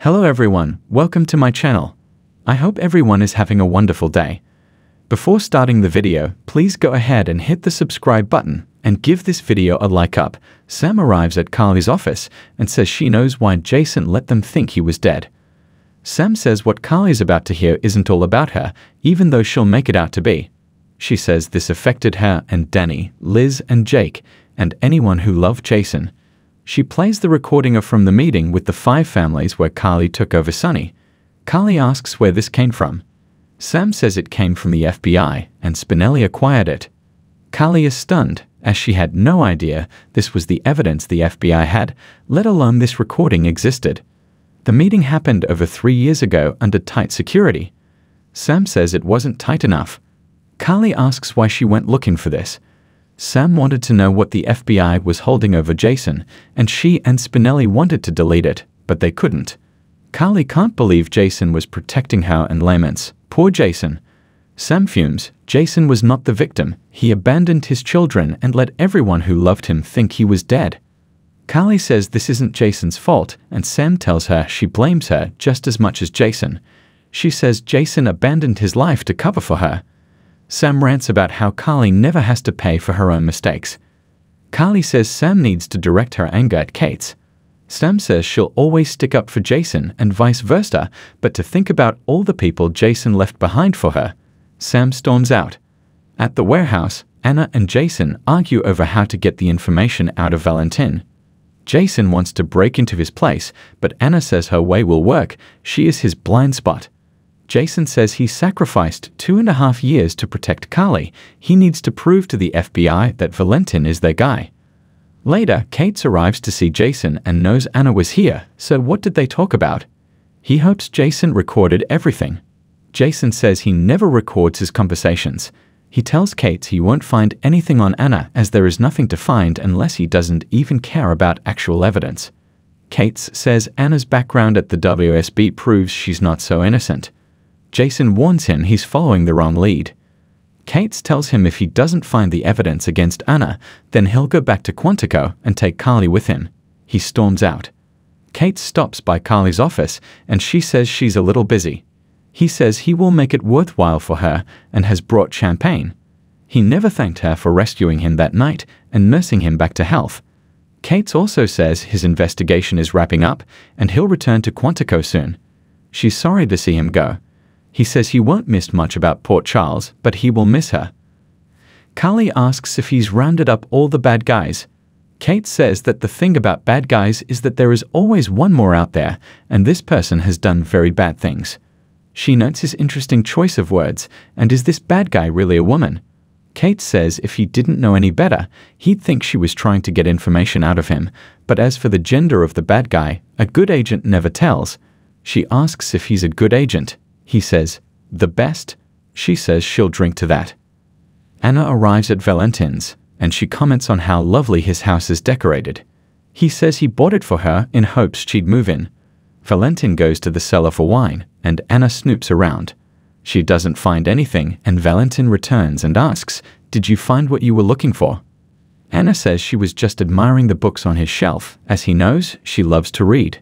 Hello everyone, welcome to my channel. I hope everyone is having a wonderful day. Before starting the video, please go ahead and hit the subscribe button and give this video a like up. Sam arrives at Carly's office and says she knows why Jason let them think he was dead. Sam says what Carly's about to hear isn't all about her, even though she'll make it out to be. She says this affected her and Danny, Liz and Jake, and anyone who loved Jason. She plays the recording from the meeting with the 5 families where Carly took over Sunny. Carly asks where this came from. Sam says it came from the FBI and Spinelli acquired it. Carly is stunned, as she had no idea this was the evidence the FBI had, let alone this recording existed. The meeting happened over 3 years ago under tight security. Sam says it wasn't tight enough. Carly asks why she went looking for this. Sam wanted to know what the FBI was holding over Jason, and she and Spinelli wanted to delete it, but they couldn't. Carly can't believe Jason was protecting her and laments. Poor Jason. Sam fumes. Jason was not the victim. He abandoned his children and let everyone who loved him think he was dead. Carly says this isn't Jason's fault, and Sam tells her she blames her just as much as Jason. She says Jason abandoned his life to cover for her. Sam rants about how Carly never has to pay for her own mistakes. Carly says Sam needs to direct her anger at Kate. Sam says she'll always stick up for Jason and vice versa, but to think about all the people Jason left behind for her. Sam storms out. At the warehouse, Anna and Jason argue over how to get the information out of Valentin. Jason wants to break into his place, but Anna says her way will work. She is his blind spot. Jason says he sacrificed 2.5 years to protect Carly. He needs to prove to the FBI that Valentin is their guy. Later, Kate arrives to see Jason and knows Anna was here, so what did they talk about? He hopes Jason recorded everything. Jason says he never records his conversations. He tells Kate he won't find anything on Anna as there is nothing to find unless he doesn't even care about actual evidence. Kate says Anna's background at the WSB proves she's not so innocent. Jason warns him he's following the wrong lead. Kate tells him if he doesn't find the evidence against Anna, then he'll go back to Quantico and take Carly with him. He storms out. Kate stops by Carly's office and she says she's a little busy. He says he will make it worthwhile for her and has brought champagne. He never thanked her for rescuing him that night and nursing him back to health. Kate also says his investigation is wrapping up and he'll return to Quantico soon. She's sorry to see him go. He says he won't miss much about Port Charles, but he will miss her. Carly asks if he's rounded up all the bad guys. Kate says that the thing about bad guys is that there is always one more out there, and this person has done very bad things. She notes his interesting choice of words, and is this bad guy really a woman? Kate says if he didn't know any better, he'd think she was trying to get information out of him, but as for the gender of the bad guy, a good agent never tells. She asks if he's a good agent. He says, the best. She says she'll drink to that. Anna arrives at Valentin's, and she comments on how lovely his house is decorated. He says he bought it for her in hopes she'd move in. Valentin goes to the cellar for wine, and Anna snoops around. She doesn't find anything, and Valentin returns and asks, did you find what you were looking for? Anna says she was just admiring the books on his shelf, as he knows she loves to read.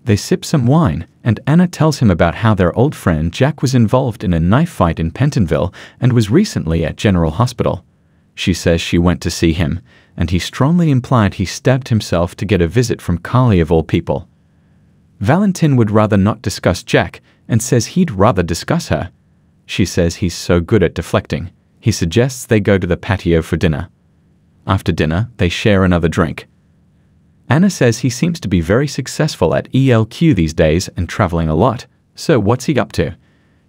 They sip some wine, and Anna tells him about how their old friend Jack was involved in a knife fight in Pentonville and was recently at General Hospital. She says she went to see him, and he strongly implied he stabbed himself to get a visit from Carly of all people. Valentin would rather not discuss Jack, and says he'd rather discuss her. She says he's so good at deflecting. He suggests they go to the patio for dinner. After dinner, they share another drink. Anna says he seems to be very successful at ELQ these days and traveling a lot, so what's he up to?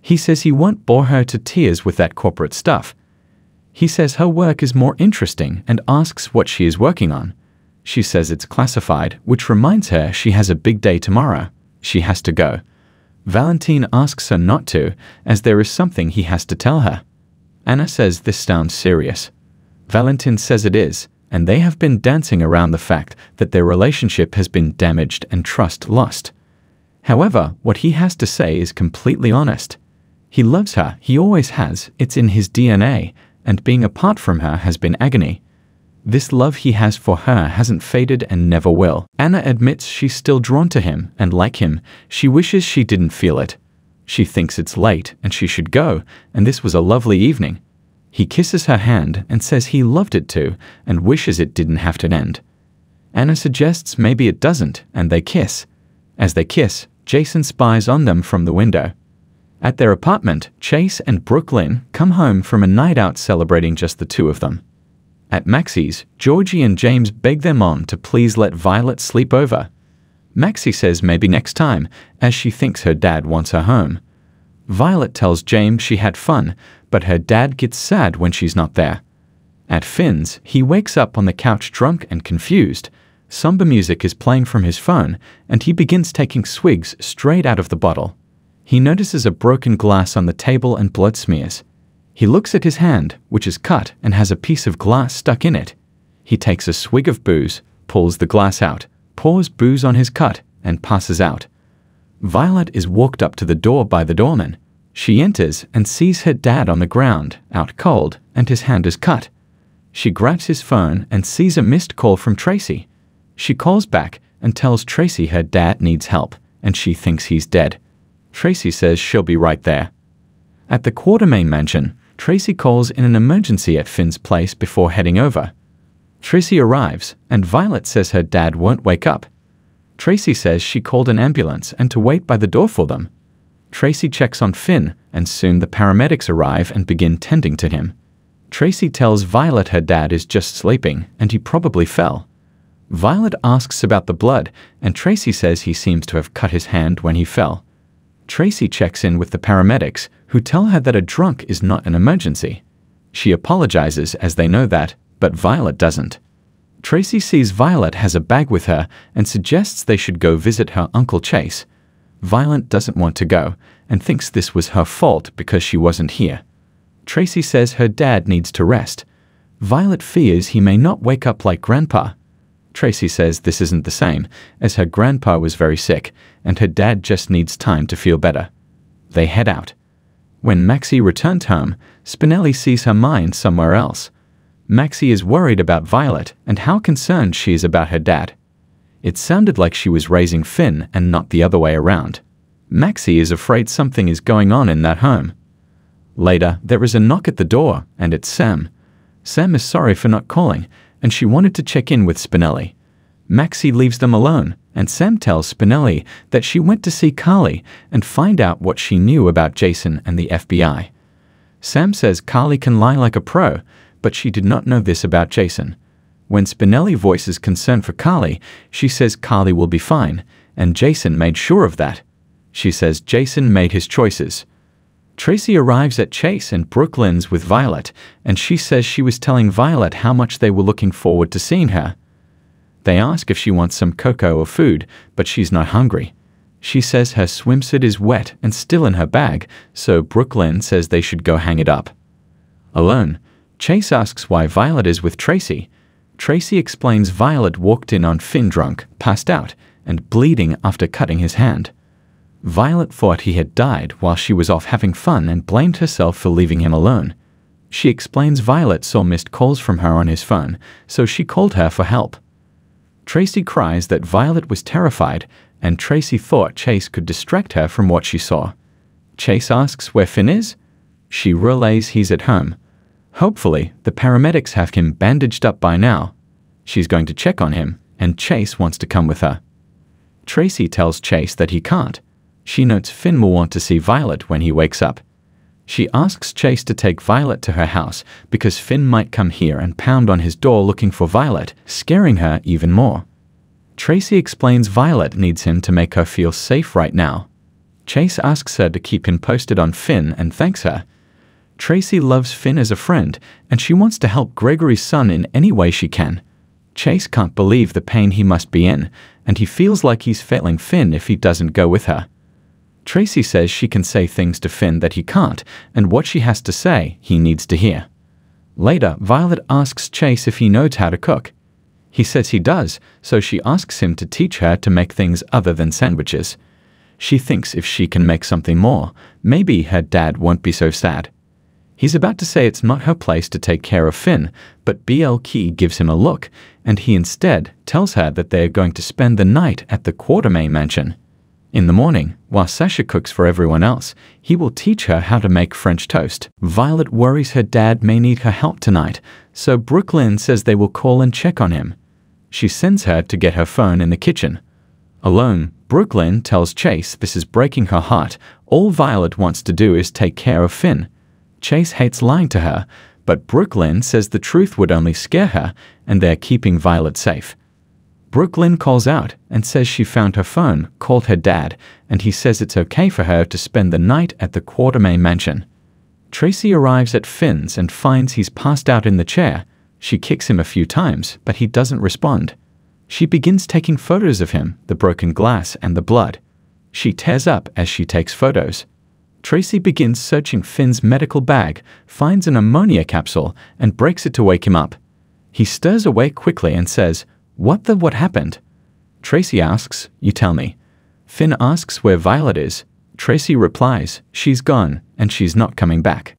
He says he won't bore her to tears with that corporate stuff. He says her work is more interesting and asks what she is working on. She says it's classified, which reminds her she has a big day tomorrow. She has to go. Valentin asks her not to, as there is something he has to tell her. Anna says this sounds serious. Valentin says it is, and they have been dancing around the fact that their relationship has been damaged and trust lost. However, what he has to say is completely honest. He loves her, he always has, it's in his DNA, and being apart from her has been agony. This love he has for her hasn't faded and never will. Anna admits she's still drawn to him, and like him, she wishes she didn't feel it. She thinks it's late and she should go, and this was a lovely evening. He kisses her hand and says he loved it too, and wishes it didn't have to end. Anna suggests maybe it doesn't, and they kiss. As they kiss, Jason spies on them from the window. At their apartment, Chase and Brooklyn come home from a night out celebrating just the two of them. At Maxie's, Georgie and James beg their mom to please let Violet sleep over. Maxie says maybe next time, as she thinks her dad wants her home. Violet tells James she had fun, but her dad gets sad when she's not there. At Finn's, he wakes up on the couch drunk and confused. Somber music is playing from his phone, and he begins taking swigs straight out of the bottle. He notices a broken glass on the table and blood smears. He looks at his hand, which is cut and has a piece of glass stuck in it. He takes a swig of booze, pulls the glass out, pours booze on his cut, and passes out. Violet is walked up to the door by the doorman. She enters and sees her dad on the ground, out cold, and his hand is cut. She grabs his phone and sees a missed call from Tracy. She calls back and tells Tracy her dad needs help, and she thinks he's dead. Tracy says she'll be right there. At the Quartermain mansion, Tracy calls in an emergency at Finn's place before heading over. Tracy arrives, and Violet says her dad won't wake up. Tracy says she called an ambulance and to wait by the door for them. Tracy checks on Finn, and soon the paramedics arrive and begin tending to him. Tracy tells Violet her dad is just sleeping, and he probably fell. Violet asks about the blood, and Tracy says he seems to have cut his hand when he fell. Tracy checks in with the paramedics, who tell her that a drunk is not an emergency. She apologizes as they know that, but Violet doesn't. Tracy sees Violet has a bag with her and suggests they should go visit her Uncle Chase. Violet doesn't want to go and thinks this was her fault because she wasn't here. Tracy says her dad needs to rest. Violet fears he may not wake up like Grandpa. Tracy says this isn't the same, as her grandpa was very sick, and her dad just needs time to feel better. They head out. When Maxie returns home, Spinelli sees her mind somewhere else. Maxie is worried about Violet and how concerned she is about her dad. It sounded like she was raising Finn and not the other way around. Maxie is afraid something is going on in that home. Later, there is a knock at the door, and it's Sam. Sam is sorry for not calling, and she wanted to check in with Spinelli. Maxie leaves them alone, and Sam tells Spinelli that she went to see Carly and find out what she knew about Jason and the FBI. Sam says Carly can lie like a pro, but she did not know this about Jason. When Spinelli voices concern for Carly, she says Carly will be fine, and Jason made sure of that. She says Jason made his choices. Tracy arrives at Chase and Brooklyn's with Violet, and she says she was telling Violet how much they were looking forward to seeing her. They ask if she wants some cocoa or food, but she's not hungry. She says her swimsuit is wet and still in her bag, so Brooklyn says they should go hang it up. Alone, Chase asks why Violet is with Tracy. Tracy explains Violet walked in on Finn drunk, passed out, and bleeding after cutting his hand. Violet thought he had died while she was off having fun and blamed herself for leaving him alone. She explains Violet saw missed calls from her on his phone, so she called her for help. Tracy cries that Violet was terrified, and Tracy thought Chase could distract her from what she saw. Chase asks where Finn is. She relays he's at home. Hopefully, the paramedics have him bandaged up by now. She's going to check on him, and Chase wants to come with her. Tracy tells Chase that he can't. She notes Finn will want to see Violet when he wakes up. She asks Chase to take Violet to her house because Finn might come here and pound on his door looking for Violet, scaring her even more. Tracy explains Violet needs him to make her feel safe right now. Chase asks her to keep him posted on Finn and thanks her. Tracy loves Finn as a friend, and she wants to help Gregory's son in any way she can. Chase can't believe the pain he must be in, and he feels like he's failing Finn if he doesn't go with her. Tracy says she can say things to Finn that he can't, and what she has to say he needs to hear. Later, Violet asks Chase if he knows how to cook. He says he does, so she asks him to teach her to make things other than sandwiches. She thinks if she can make something more, maybe her dad won't be so sad. He's about to say it's not her place to take care of Finn, but BL Key gives him a look, and he instead tells her that they are going to spend the night at the Quartermain mansion. In the morning, while Sasha cooks for everyone else, he will teach her how to make French toast. Violet worries her dad may need her help tonight, so Brooklyn says they will call and check on him. She sends her to get her phone in the kitchen. Alone, Brooklyn tells Chase this is breaking her heart. All Violet wants to do is take care of Finn. Chase hates lying to her, but Brooklyn says the truth would only scare her, and they're keeping Violet safe. Brooklyn calls out and says she found her phone, called her dad, and he says it's okay for her to spend the night at the Quartermain mansion. Tracy arrives at Finn's and finds he's passed out in the chair. She kicks him a few times, but he doesn't respond. She begins taking photos of him, the broken glass and the blood. She tears up as she takes photos. Tracy begins searching Finn's medical bag, finds an ammonia capsule, and breaks it to wake him up. He stirs awake quickly and says, What happened? Tracy asks, You tell me. Finn asks where Violet is. Tracy replies, She's gone, and she's not coming back.